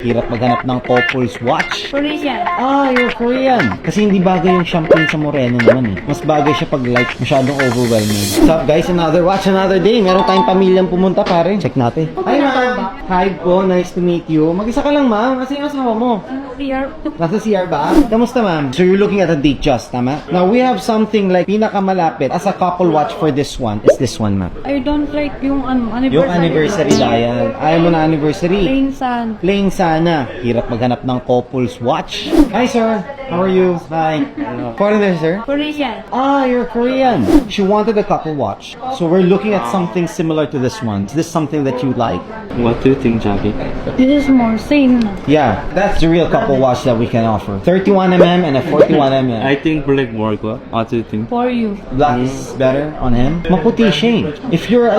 Hirap maghanap ng couples watch. Korean. Ah, you're Korean. Kasi hindi bagay yung champagne sa Moreno naman eh. Mas bagay siya pag light, masyadong overwhelming. What's up guys? Another watch, another day. Meron tayong pamilyang pumunta pare. Check natin. Hi ma'am. Hi po, nice to meet you. Mag-isa ka lang ma'am. Kasi yung asawa mo. Here. Nasa CR ba? Kamusta ma'am? So you're looking at a date just, tama? Now we have something like pinakamalapit as a couple watch for this one. Is this one ma'am? I don't like yung anniversary. Yung anniversary dial. Ayaw mo na anniversary. Plain sun. Plain sana. Hirap maghanap ng couples watch. Hi sir. How are you? Bye. Foreigner sir? Korean. Ah, you're Korean. She wanted a couple watch. So we're looking at something similar to this one. Is this something that you like? What do you think, Jackie? This is more same na. Yeah, that's the real couple watch that we can offer. 31mm and a 41mm. I think black more good. What do you think? For you. Black is better on him. Maputi siya eh. If you're,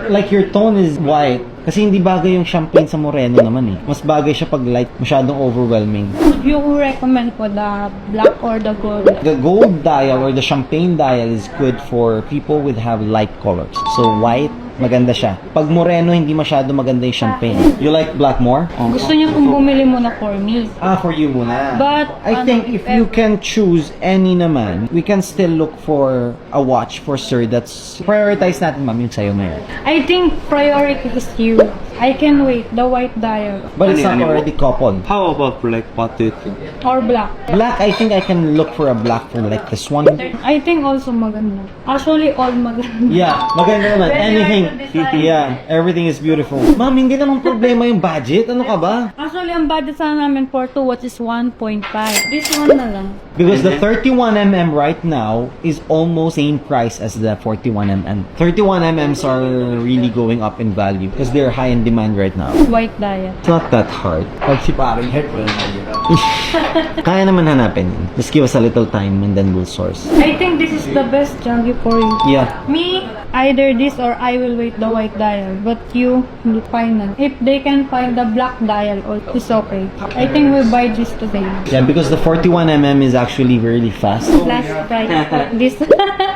like your tone is white, kasi hindi bagay yung champagne sa Moreno naman eh. Mas bagay siya pag light, masyadong overwhelming. You recommend po the black or the gold? The gold dial or the champagne dial is good for people with have light colors. So white, maganda siya. Pag Moreno, hindi masyado maganda yung champagne. You like black more? Gusto niya kung bumili mo na for me. Ah, for you muna. But, I think if you can choose any naman, we can still look for a watch for sir that's prioritize natin ma'am yung sa'yo ngayon. I think priority is you. I can wait. The white dial. But it's not already coupled. How about black? What do you think? Or black. Black, I think I can look for a black for like this one. I think also maganda. Actually, all maganda. Yeah, maganda naman. Anything. Yeah, everything is beautiful. Ma'am, hindi naman problema yung budget. Ano ka ba? Actually, ang budget sana namin for 2 watch is 1.5. This one na lang. Because the 31mm right now is almost same price as the 41mm. 31mm's are really going up in value because they're high in demand right now. White dial. It's not that hard. Pag si paring head, kaya naman hanapin yun. Just give us a little time and then we'll source. I think this is the best junkie for you. Yeah. Me, either this or I will wait the white dial. But you, final. If they can find the black dial, it's okay. I think we'll buy this today. Yeah, because the 41mm is actually really fast. Last price for this.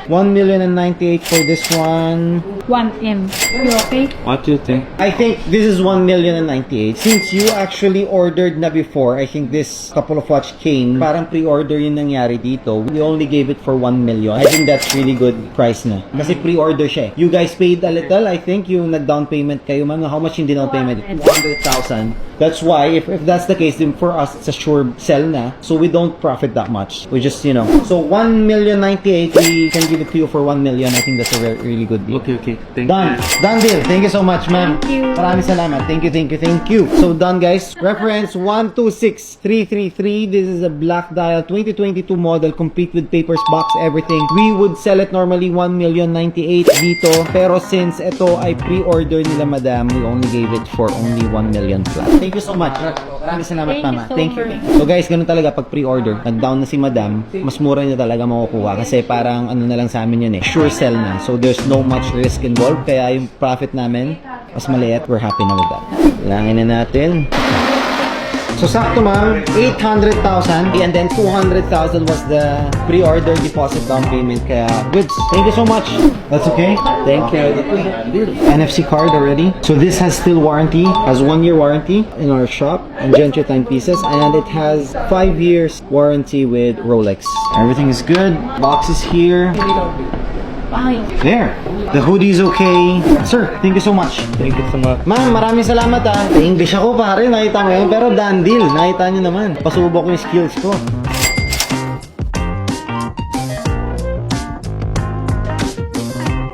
1,098,000 for this one. 1M. You okay? What do you think? I think this is 1,098,000. Since you actually ordered na before, I think this couple of watch came, parang pre-order yung nangyari dito. We only gave it for 1 million. I think that's really good price na. Kasi pre-order siya. You guys paid a little, I think yung nag-down payment kayo, ma'am. How much yung down payment? 200,000. That's why, if that's the case, then for us, it's a sure sell na. So we don't profit that much. We just, so 1,098,000, we can give it to you for 1 million. I think that's a really good deal. Okay. Thank Done. you. Done deal. Thank you so much, ma'am. Thank you. Maraming salamat. Thank you. So, done, guys. Reference 126333. This is a black dial 2022 model, complete with papers, box, everything. We would sell it normally 1,098,000 dito. Pero since ito ay pre-order nila, madam, we only gave it for only 1 million flat. Thank you so much. Maraming salamat, Thank you mama. so Thank you. much. So, guys, ganun talaga pag pre-order. Nag-down na si madam, mas mura niya talaga makukuha. Kasi parang ano na lang sa amin yun eh. Sure sell na. So, there's no much risk involved. Kaya yung profit namin, mas maliit. We're happy na with that. Langin na natin. So, sakto ma'am, 800,000 and then 200,000 was the pre-order deposit down payment. Kaya, goods. Thank you so much. That's okay? Thank you. NFC card already. So, this has still warranty, has 1-year warranty in our shop and Gentry timepieces, and it has 5 years warranty with Rolex. Everything is good. Box is here. There. The hoodie is okay. Sir, thank you so much. Thank you so much. Ma'am, maraming salamat ah. English ako pare, nakita mo yun. Pero done deal, nakita nyo naman. Pasubok ko yung skills ko.